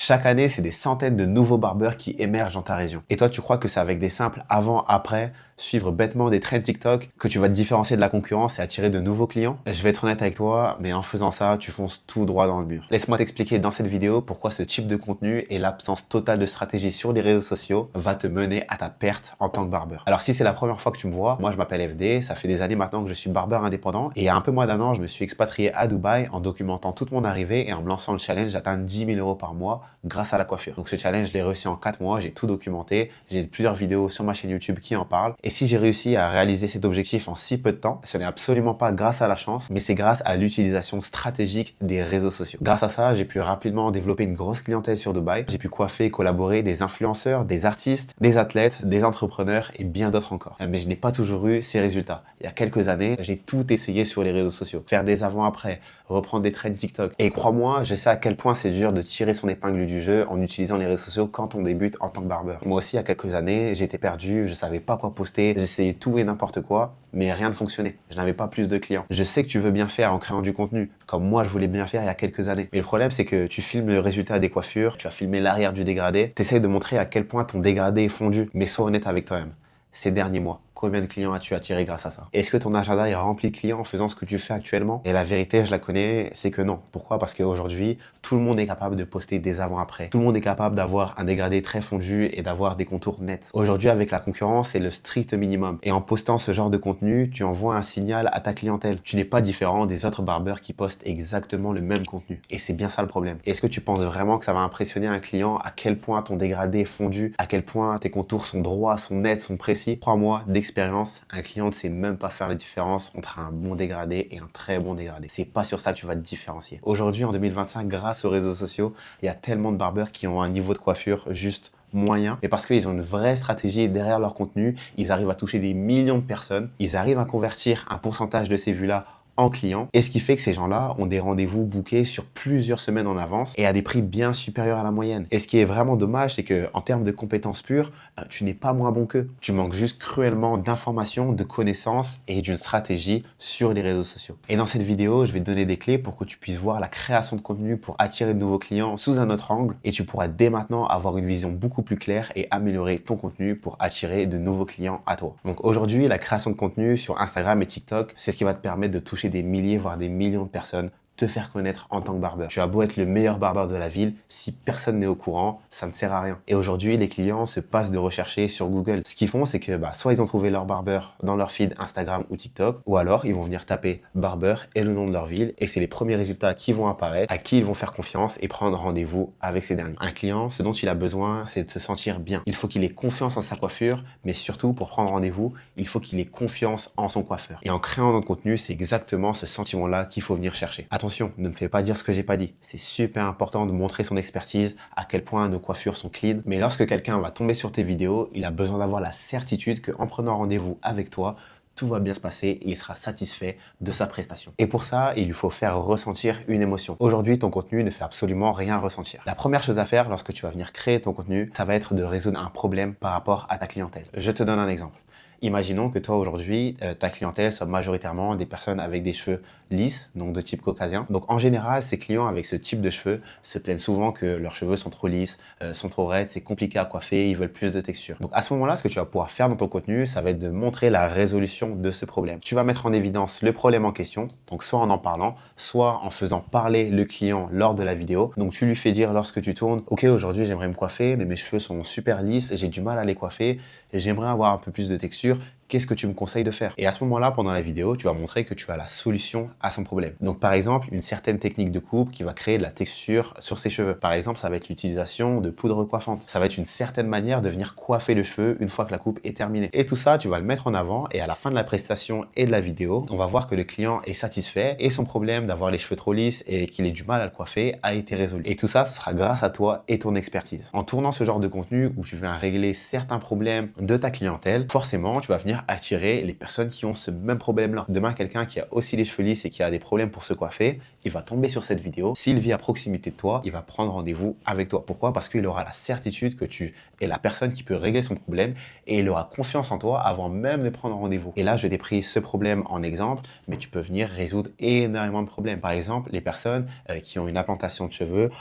Chaque année, c'est des centaines de nouveaux barbeurs qui émergent dans ta région. Et toi, tu crois que c'est avec des simples avant-après, suivre bêtement des trends TikTok, que tu vas te différencier de la concurrence et attirer de nouveaux clients? Je vais être honnête avec toi, mais en faisant ça, tu fonces tout droit dans le mur. Laisse-moi t'expliquer dans cette vidéo pourquoi ce type de contenu et l'absence totale de stratégie sur les réseaux sociaux va te mener à ta perte en tant que barbeur. Alors si c'est la première fois que tu me vois, moi je m'appelle FD, ça fait des années maintenant que je suis barbeur indépendant et il y a un peu moins d'un an, je me suis expatrié à Dubaï en documentant toute mon arrivée et en me lançant le challenge d'atteindre 10 000 € par mois grâce à la coiffure. Donc ce challenge, je l'ai réussi en 4 mois, j'ai tout documenté, j'ai plusieurs vidéos sur ma chaîne YouTube qui en parlent. Et si j'ai réussi à réaliser cet objectif en si peu de temps, ce n'est absolument pas grâce à la chance, mais c'est grâce à l'utilisation stratégique des réseaux sociaux. Grâce à ça, j'ai pu rapidement développer une grosse clientèle sur Dubaï. J'ai pu coiffer et collaborer des influenceurs, des artistes, des athlètes, des entrepreneurs et bien d'autres encore. Mais je n'ai pas toujours eu ces résultats. Il y a quelques années, j'ai tout essayé sur les réseaux sociaux. Faire des avant-après, reprendre des trends TikTok. Et crois-moi, je sais à quel point c'est dur de tirer son épingle du jeu en utilisant les réseaux sociaux quand on débute en tant que barbeur. Moi aussi, il y a quelques années, j'étais perdu, je savais pas quoi poster, j'essayais tout et n'importe quoi, mais rien ne fonctionnait. Je n'avais pas plus de clients. Je sais que tu veux bien faire en créant du contenu, comme moi je voulais bien faire il y a quelques années. Mais le problème, c'est que tu filmes le résultat des coiffures, tu as filmé l'arrière du dégradé, tu essayes de montrer à quel point ton dégradé est fondu, mais sois honnête avec toi-même. Ces derniers mois, combien de clients as-tu attiré grâce à ça? Est-ce que ton agenda est rempli de clients en faisant ce que tu fais actuellement? Et la vérité, je la connais, c'est que non. Pourquoi? Parce qu'aujourd'hui, tout le monde est capable de poster des avant-après. Tout le monde est capable d'avoir un dégradé très fondu et d'avoir des contours nets. Aujourd'hui, avec la concurrence, c'est le strict minimum. Et en postant ce genre de contenu, tu envoies un signal à ta clientèle. Tu n'es pas différent des autres barbeurs qui postent exactement le même contenu. Et c'est bien ça le problème. Est-ce que tu penses vraiment que ça va impressionner un client à quel point ton dégradé est fondu, à quel point tes contours sont droits, sont nets, sont précis? Crois-moi, d'expérience, un client ne sait même pas faire la différence entre un bon dégradé et un très bon dégradé. C'est pas sur ça que tu vas te différencier. Aujourd'hui, en 2025, grâce aux réseaux sociaux, il y a tellement de barbeurs qui ont un niveau de coiffure juste moyen, mais parce qu'ils ont une vraie stratégie derrière leur contenu, ils arrivent à toucher des millions de personnes, ils arrivent à convertir un pourcentage de ces vues-là en clients, et ce qui fait que ces gens-là ont des rendez-vous bookés sur plusieurs semaines en avance et à des prix bien supérieurs à la moyenne. Et ce qui est vraiment dommage, c'est que en termes de compétences pures, tu n'es pas moins bon qu'eux. Tu manques juste cruellement d'informations, de connaissances et d'une stratégie sur les réseaux sociaux. Et dans cette vidéo, je vais te donner des clés pour que tu puisses voir la création de contenu pour attirer de nouveaux clients sous un autre angle, et tu pourras dès maintenant avoir une vision beaucoup plus claire et améliorer ton contenu pour attirer de nouveaux clients à toi. Donc aujourd'hui, la création de contenu sur Instagram et TikTok, c'est ce qui va te permettre de toucher des milliers, voire des millions de personnes, te faire connaître en tant que barbeur. Tu as beau être le meilleur barbeur de la ville, si personne n'est au courant, ça ne sert à rien. Et aujourd'hui, les clients se passent de rechercher sur Google. Ce qu'ils font, c'est que soit ils ont trouvé leur barbeur dans leur feed Instagram ou TikTok, ou alors ils vont venir taper barbeur et le nom de leur ville, et c'est les premiers résultats qui vont apparaître, à qui ils vont faire confiance et prendre rendez-vous avec ces derniers. Un client, ce dont il a besoin, c'est de se sentir bien. Il faut qu'il ait confiance en sa coiffure, mais surtout, pour prendre rendez-vous, il faut qu'il ait confiance en son coiffeur. Et en créant notre contenu, c'est exactement ce sentiment-là qu'il faut venir chercher. Attention, ne me fais pas dire ce que j'ai pas dit. C'est super important de montrer son expertise, à quel point nos coiffures sont clean. Mais lorsque quelqu'un va tomber sur tes vidéos, il a besoin d'avoir la certitude qu'en prenant rendez-vous avec toi, tout va bien se passer et il sera satisfait de sa prestation. Et pour ça, il lui faut faire ressentir une émotion. Aujourd'hui, ton contenu ne fait absolument rien ressentir. La première chose à faire lorsque tu vas venir créer ton contenu, ça va être de résoudre un problème par rapport à ta clientèle. Je te donne un exemple. Imaginons que toi aujourd'hui, ta clientèle soit majoritairement des personnes avec des cheveux lisses, donc de type caucasien. Donc en général, ces clients avec ce type de cheveux se plaignent souvent que leurs cheveux sont trop lisses, sont trop raides, c'est compliqué à coiffer, ils veulent plus de texture. Donc à ce moment-là, ce que tu vas pouvoir faire dans ton contenu, ça va être de montrer la résolution de ce problème. Tu vas mettre en évidence le problème en question, donc soit en parlant, soit en faisant parler le client lors de la vidéo. Donc tu lui fais dire lorsque tu tournes, ok, aujourd'hui j'aimerais me coiffer, mais mes cheveux sont super lisses, j'ai du mal à les coiffer, et j'aimerais avoir un peu plus de texture. Qu'est-ce que tu me conseilles de faire? Et à ce moment-là, pendant la vidéo, tu vas montrer que tu as la solution à son problème. Donc par exemple, une certaine technique de coupe qui va créer de la texture sur ses cheveux. Par exemple, ça va être l'utilisation de poudre coiffante. Ça va être une certaine manière de venir coiffer le cheveu une fois que la coupe est terminée. Et tout ça, tu vas le mettre en avant, et à la fin de la prestation et de la vidéo, on va voir que le client est satisfait et son problème d'avoir les cheveux trop lisses et qu'il ait du mal à le coiffer a été résolu. Et tout ça, ce sera grâce à toi et ton expertise. En tournant ce genre de contenu où tu viens régler certains problèmes de ta clientèle, forcément, tu vas venir attirer les personnes qui ont ce même problème-là. Demain, quelqu'un qui a aussi les cheveux lisses et qui a des problèmes pour se coiffer, il va tomber sur cette vidéo. S'il vit à proximité de toi, il va prendre rendez-vous avec toi. Pourquoi? Parce qu'il aura la certitude que tu es la personne qui peut régler son problème et il aura confiance en toi avant même de prendre rendez-vous. Et là, je t'ai pris ce problème en exemple, mais tu peux venir résoudre énormément de problèmes. Par exemple, les personnes qui ont une implantation de cheveux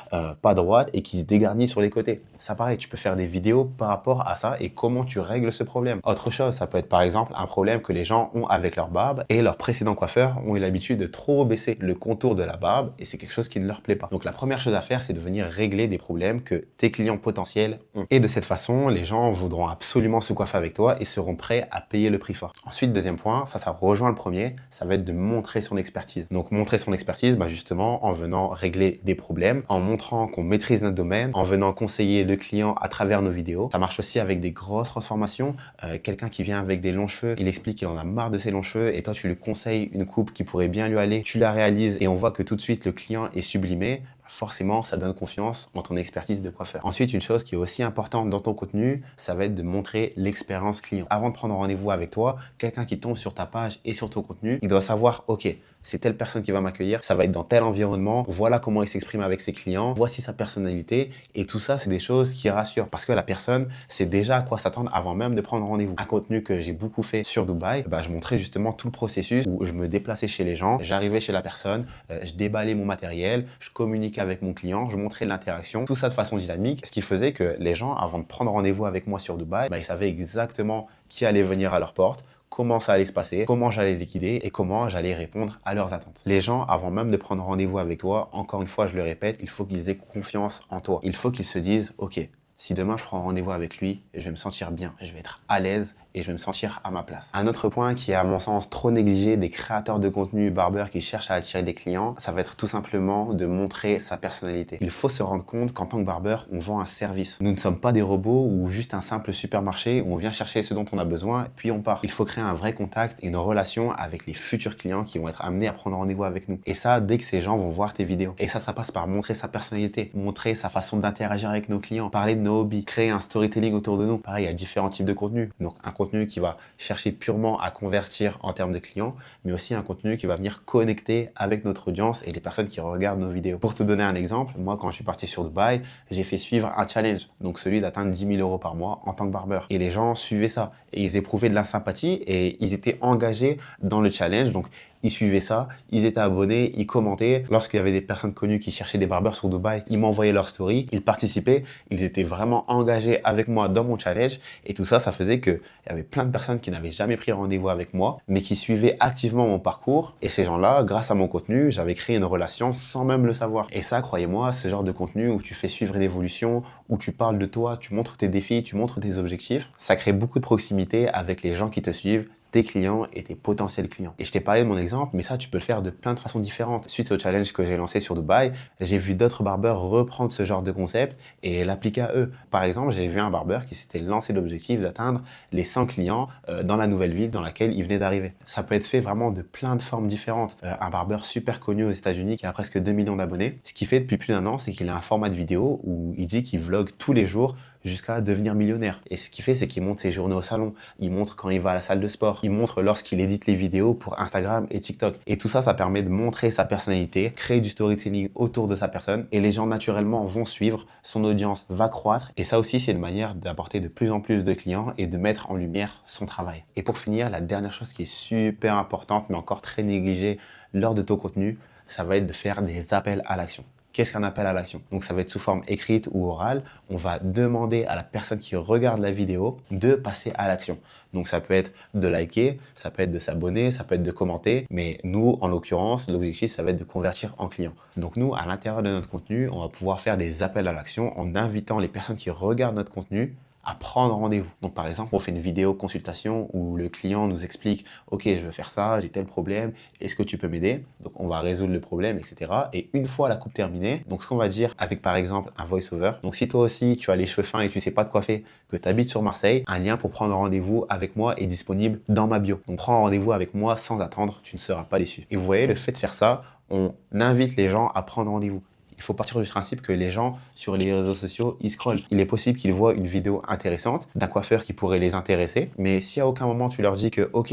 pas droite et qui se dégarnissent sur les côtés. Ça pareil, tu peux faire des vidéos par rapport à ça et comment tu règles ce problème. Autre chose, ça peut être par exemple un problème que les gens ont avec leur barbe et leurs précédents coiffeurs ont eu l'habitude de trop baisser le contour de la barbe et c'est quelque chose qui ne leur plaît pas. Donc la première chose à faire, c'est de venir régler des problèmes que tes clients potentiels ont. Et de cette façon, les gens voudront absolument se coiffer avec toi et seront prêts à payer le prix fort. Ensuite, deuxième point, ça rejoint le premier, ça va être de montrer son expertise. Donc montrer son expertise, justement en venant régler des problèmes, en montrant qu'on maîtrise notre domaine, en venant conseiller le client à travers nos vidéos. Ça marche aussi avec des grosses transformations. Quelqu'un qui vient avec des longs cheveux, il explique qu'il en a marre de ses longs cheveux et toi tu lui conseilles une coupe qui pourrait bien lui aller, tu la réalises et on voit que tout de suite le client est sublimé. Forcément, ça donne confiance en ton expertise de coiffeur. Ensuite, une chose qui est aussi importante dans ton contenu, ça va être de montrer l'expérience client. Avant de prendre rendez-vous avec toi, quelqu'un qui tombe sur ta page et sur ton contenu, il doit savoir, ok, c'est telle personne qui va m'accueillir, ça va être dans tel environnement, voilà comment il s'exprime avec ses clients, voici sa personnalité. Et tout ça, c'est des choses qui rassurent parce que la personne sait déjà à quoi s'attendre avant même de prendre rendez-vous. Un contenu que j'ai beaucoup fait sur Dubaï, je montrais justement tout le processus où je me déplaçais chez les gens, j'arrivais chez la personne, je déballais mon matériel, je communiquais avec mon client, je montrais l'interaction, tout ça de façon dynamique, ce qui faisait que les gens, avant de prendre rendez-vous avec moi sur Dubaï, ils savaient exactement qui allait venir à leur porte, comment ça allait se passer, comment j'allais les guider et comment j'allais répondre à leurs attentes. Les gens, avant même de prendre rendez-vous avec toi, encore une fois, je le répète, il faut qu'ils aient confiance en toi. Il faut qu'ils se disent, ok, si demain je prends rendez-vous avec lui, je vais me sentir bien, je vais être à l'aise et je vais me sentir à ma place. Un autre point qui est à mon sens trop négligé des créateurs de contenu barbeurs qui cherchent à attirer des clients, ça va être tout simplement de montrer sa personnalité. Il faut se rendre compte qu'en tant que barbeur, on vend un service. Nous ne sommes pas des robots ou juste un simple supermarché où on vient chercher ce dont on a besoin puis on part. Il faut créer un vrai contact et une relation avec les futurs clients qui vont être amenés à prendre rendez-vous avec nous. Et ça, dès que ces gens vont voir tes vidéos. Et ça passe par montrer sa personnalité, montrer sa façon d'interagir avec nos clients, parler de nos hobbies, créer un storytelling autour de nous. Pareil, il y a différents types de contenus. Donc un contenu qui va chercher purement à convertir en termes de clients, mais aussi un contenu qui va venir connecter avec notre audience et les personnes qui regardent nos vidéos. Pour te donner un exemple, moi quand je suis parti sur Dubaï, j'ai fait suivre un challenge, donc celui d'atteindre 10 000 euros par mois en tant que barbeur. Et les gens suivaient ça et ils éprouvaient de la sympathie et ils étaient engagés dans le challenge. Donc ils suivaient ça, ils étaient abonnés, ils commentaient. Lorsqu'il y avait des personnes connues qui cherchaient des barbeurs sur Dubaï, ils m'envoyaient leur story, ils participaient, ils étaient vraiment engagés avec moi dans mon challenge. Et tout ça, ça faisait qu'il y avait plein de personnes qui n'avaient jamais pris rendez-vous avec moi, mais qui suivaient activement mon parcours. Et ces gens-là, grâce à mon contenu, j'avais créé une relation sans même le savoir. Et ça, croyez-moi, ce genre de contenu où tu fais suivre une évolution, où tu parles de toi, tu montres tes défis, tu montres tes objectifs, ça crée beaucoup de proximité avec les gens qui te suivent, tes clients et tes potentiels clients. Et je t'ai parlé de mon exemple, mais ça, tu peux le faire de plein de façons différentes. Suite au challenge que j'ai lancé sur Dubaï, j'ai vu d'autres barbeurs reprendre ce genre de concept et l'appliquer à eux. Par exemple, j'ai vu un barbeur qui s'était lancé l'objectif d'atteindre les 100 clients dans la nouvelle ville dans laquelle il venait d'arriver. Ça peut être fait vraiment de plein de formes différentes. Un barbeur super connu aux États-Unis qui a presque 2 millions d'abonnés. Ce qu'il fait depuis plus d'1 an, c'est qu'il a un format de vidéo où il dit qu'il vlog tous les jours jusqu'à devenir millionnaire. Et ce qu'il fait, c'est qu'il montre ses journées au salon, il montre quand il va à la salle de sport, il montre lorsqu'il édite les vidéos pour Instagram et TikTok. Et tout ça, ça permet de montrer sa personnalité, créer du storytelling autour de sa personne et les gens naturellement vont suivre, son audience va croître. Et ça aussi, c'est une manière d'apporter de plus en plus de clients et de mettre en lumière son travail. Et pour finir, la dernière chose qui est super importante, mais encore très négligée lors de ton contenu, ça va être de faire des appels à l'action. Qu'est-ce qu'un appel à l'action? Donc ça va être sous forme écrite ou orale. On va demander à la personne qui regarde la vidéo de passer à l'action. Donc ça peut être de liker, ça peut être de s'abonner, ça peut être de commenter. Mais nous, en l'occurrence, l'objectif, ça va être de convertir en client. Donc nous, à l'intérieur de notre contenu, on va pouvoir faire des appels à l'action en invitant les personnes qui regardent notre contenu à prendre rendez-vous. Donc par exemple, on fait une vidéo consultation où le client nous explique « Ok, je veux faire ça, j'ai tel problème, est-ce que tu peux m'aider ?» Donc on va résoudre le problème, etc. Et une fois la coupe terminée, donc ce qu'on va dire avec par exemple un voice-over. Donc si toi aussi tu as les cheveux fins et tu sais pas de quoi faire, que tu habites sur Marseille, un lien pour prendre rendez-vous avec moi est disponible dans ma bio. Donc prends rendez-vous avec moi sans attendre, tu ne seras pas déçu. Et vous voyez, le fait de faire ça, on invite les gens à prendre rendez-vous. Il faut partir du principe que les gens, sur les réseaux sociaux, ils scrollent. Il est possible qu'ils voient une vidéo intéressante d'un coiffeur qui pourrait les intéresser, mais si à aucun moment tu leur dis que « Ok,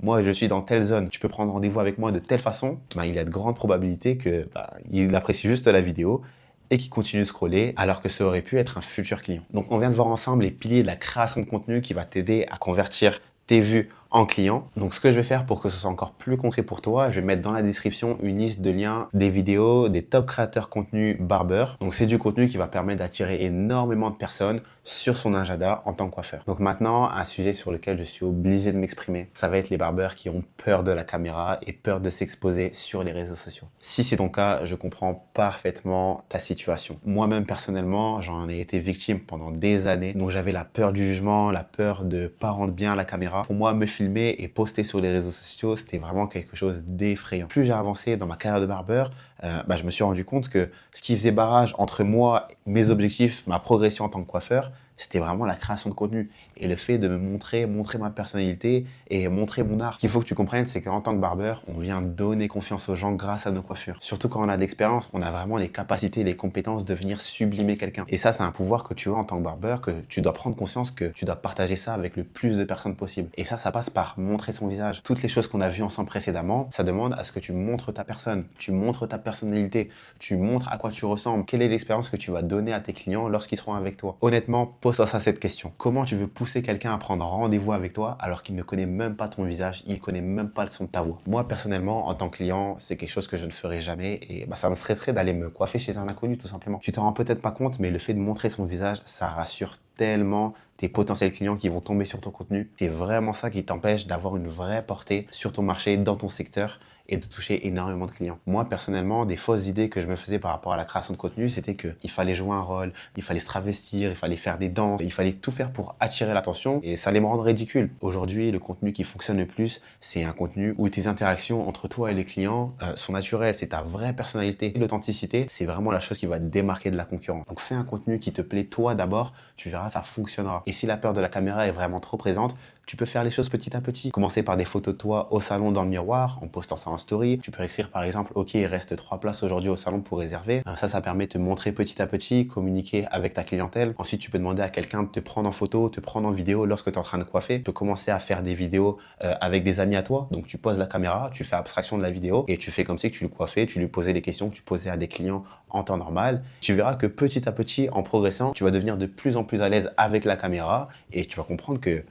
moi je suis dans telle zone, tu peux prendre rendez-vous avec moi de telle façon, bah, il y a de grandes probabilités que il apprécie juste la vidéo et qu'il continue de scroller alors que ça aurait pu être un futur client. Donc on vient de voir ensemble les piliers de la création de contenu qui va t'aider à convertir tes vues en clients. Donc ce que je vais faire pour que ce soit encore plus concret pour toi, je vais mettre dans la description une liste de liens des vidéos des top créateurs contenu barbeur. Donc c'est du contenu qui va permettre d'attirer énormément de personnes sur son agenda en tant que coiffeur. Donc maintenant, un sujet sur lequel je suis obligé de m'exprimer, ça va être les barbeurs qui ont peur de la caméra et peur de s'exposer sur les réseaux sociaux. Si c'est ton cas, je comprends parfaitement ta situation. Moi-même personnellement, j'en ai été victime pendant des années. Donc j'avais la peur du jugement, la peur de pas rendre bien à la caméra. Pour moi, me filmer et poster sur les réseaux sociaux, c'était vraiment quelque chose d'effrayant. Plus j'ai avancé dans ma carrière de barbeur, je me suis rendu compte que ce qui faisait barrage entre moi, mes objectifs, ma progression en tant que coiffeur, c'était vraiment la création de contenu et le fait de me montrer ma personnalité et montrer mon art. Ce qu'il faut que tu comprennes, c'est qu'en tant que barbeur, on vient donner confiance aux gens grâce à nos coiffures. Surtout quand on a de l'expérience, on a vraiment les capacités, les compétences de venir sublimer quelqu'un. Et ça, c'est un pouvoir que tu as en tant que barbeur, que tu dois prendre conscience que tu dois partager ça avec le plus de personnes possible. Et ça passe par montrer son visage. Toutes les choses qu'on a vues ensemble précédemment, ça demande à ce que tu montres ta personne, tu montres ta personnalité, tu montres à quoi tu ressembles, quelle est l'expérience que tu vas donner à tes clients lorsqu'ils seront avec toi. Honnêtement, pose-toi cette question. Comment tu veux pousser quelqu'un à prendre rendez-vous avec toi alors qu'il ne connaît même pas ton visage, il ne connaît même pas le son de ta voix? Moi, personnellement, en tant que client, c'est quelque chose que je ne ferai jamais et ça me stresserait d'aller me coiffer chez un inconnu, tout simplement. Tu t'en rends peut-être pas compte, mais le fait de montrer son visage, ça rassure tellement tes potentiels clients qui vont tomber sur ton contenu. C'est vraiment ça qui t'empêche d'avoir une vraie portée sur ton marché, dans ton secteur et de toucher énormément de clients. Moi, personnellement, des fausses idées que je me faisais par rapport à la création de contenu, c'était qu'il fallait jouer un rôle, il fallait se travestir, il fallait faire des danses, il fallait tout faire pour attirer l'attention et ça allait me rendre ridicule. Aujourd'hui, le contenu qui fonctionne le plus, c'est un contenu où tes interactions entre toi et les clients sont naturelles, c'est ta vraie personnalité. L'authenticité, c'est vraiment la chose qui va te démarquer de la concurrence. Donc fais un contenu qui te plaît toi d'abord, tu verras, ça fonctionnera. Et si la peur de la caméra est vraiment trop présente, tu peux faire les choses petit à petit. Commencer par des photos de toi au salon dans le miroir, en postant ça en story. Tu peux écrire par exemple, ok, il reste 3 places aujourd'hui au salon pour réserver. Ça permet de te montrer petit à petit, communiquer avec ta clientèle. Ensuite, tu peux demander à quelqu'un de te prendre en photo, te prendre en vidéo lorsque tu es en train de coiffer. Tu peux commencer à faire des vidéos avec des amis à toi. Donc tu poses la caméra, tu fais abstraction de la vidéo et tu fais comme si que tu le coiffais, tu lui posais des questions que tu posais à des clients en temps normal. Tu verras que petit à petit, en progressant, tu vas devenir de plus en plus à l'aise avec la caméra et tu vas comprendre que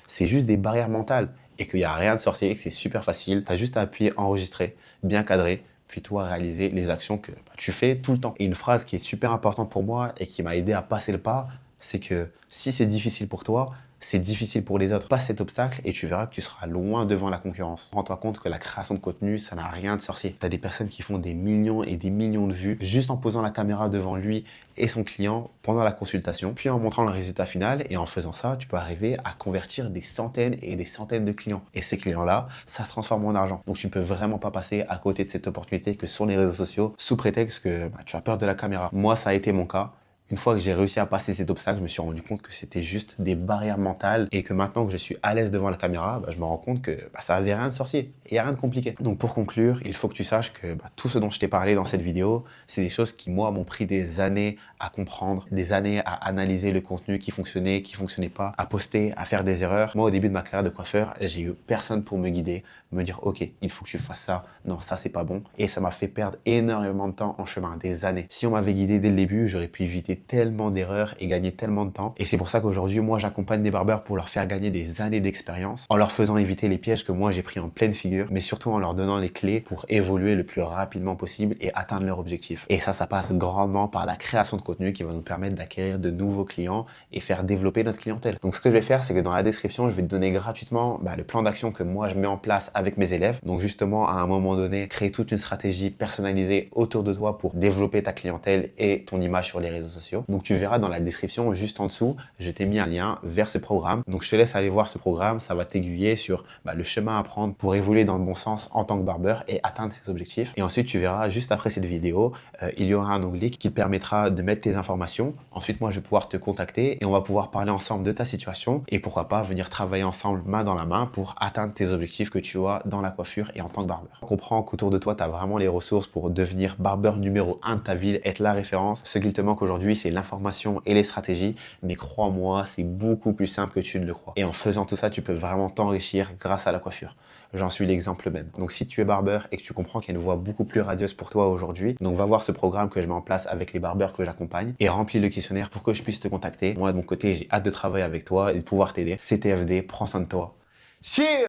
c'est juste des barrières mentales et qu'il n'y a rien de sorcier, que c'est super facile. Tu as juste à appuyer enregistrer, bien cadrer, puis toi réaliser les actions que tu fais tout le temps. Et une phrase qui est super importante pour moi et qui m'a aidé à passer le pas, c'est que si c'est difficile pour toi, c'est difficile pour les autres. Passe cet obstacle et tu verras que tu seras loin devant la concurrence. Rends-toi compte que la création de contenu, ça n'a rien de sorcier. Tu as des personnes qui font des millions et des millions de vues juste en posant la caméra devant lui et son client pendant la consultation, puis en montrant le résultat final. Et en faisant ça, tu peux arriver à convertir des centaines et des centaines de clients. Et ces clients-là, ça se transforme en argent. Donc tu ne peux vraiment pas passer à côté de cette opportunité que sur les réseaux sociaux sous prétexte que tu as peur de la caméra. Moi, ça a été mon cas. Une fois que j'ai réussi à passer cet obstacle, je me suis rendu compte que c'était juste des barrières mentales et que maintenant que je suis à l'aise devant la caméra, je me rends compte que ça n'avait rien de sorcier et il n'y a rien de compliqué. Donc pour conclure, il faut que tu saches que tout ce dont je t'ai parlé dans cette vidéo, c'est des choses qui, moi, m'ont pris des années à comprendre, des années à analyser le contenu qui fonctionnait pas, à poster, à faire des erreurs. Moi, au début de ma carrière de coiffeur, j'ai eu personne pour me guider, me dire, ok, il faut que tu fasses ça, non, ça, c'est pas bon. Et ça m'a fait perdre énormément de temps en chemin, des années. Si on m'avait guidé dès le début, j'aurais pu éviter tellement d'erreurs et gagner tellement de temps. Et c'est pour ça qu'aujourd'hui, moi, j'accompagne des barbeurs pour leur faire gagner des années d'expérience, en leur faisant éviter les pièges que moi, j'ai pris en pleine figure, mais surtout en leur donnant les clés pour évoluer le plus rapidement possible et atteindre leur objectif. Et ça passe grandement par la création de contenu qui va nous permettre d'acquérir de nouveaux clients et faire développer notre clientèle. Donc, ce que je vais faire, c'est que dans la description, je vais te donner gratuitement le plan d'action que moi, je mets en place avec mes élèves. Donc, justement, à un moment donné, créer toute une stratégie personnalisée autour de toi pour développer ta clientèle et ton image sur les réseaux sociaux. Donc, tu verras dans la description, juste en dessous, je t'ai mis un lien vers ce programme. Donc, je te laisse aller voir ce programme. Ça va t'aiguiller sur le chemin à prendre pour évoluer dans le bon sens en tant que barbeur et atteindre ses objectifs. Et ensuite, tu verras, juste après cette vidéo, il y aura un onglet qui te permettra de mettre tes informations. Ensuite, moi, je vais pouvoir te contacter et on va pouvoir parler ensemble de ta situation et pourquoi pas venir travailler ensemble main dans la main pour atteindre tes objectifs que tu as dans la coiffure et en tant que barbeur. Comprends qu'autour de toi, tu as vraiment les ressources pour devenir barbeur numéro 1 de ta ville, être la référence. Ce qu'il te manque aujourd'hui, c'est l'information et les stratégies, mais crois-moi, c'est beaucoup plus simple que tu ne le crois. Et en faisant tout ça, tu peux vraiment t'enrichir grâce à la coiffure. j'en suis l'exemple même. Donc si tu es barbeur et que tu comprends qu'il y a une voie beaucoup plus radieuse pour toi aujourd'hui, donc va voir ce programme que je mets en place avec les barbeurs que j'accompagne et remplis le questionnaire pour que je puisse te contacter. Moi de mon côté, j'ai hâte de travailler avec toi et de pouvoir t'aider. CTFD, prends soin de toi. Cheers!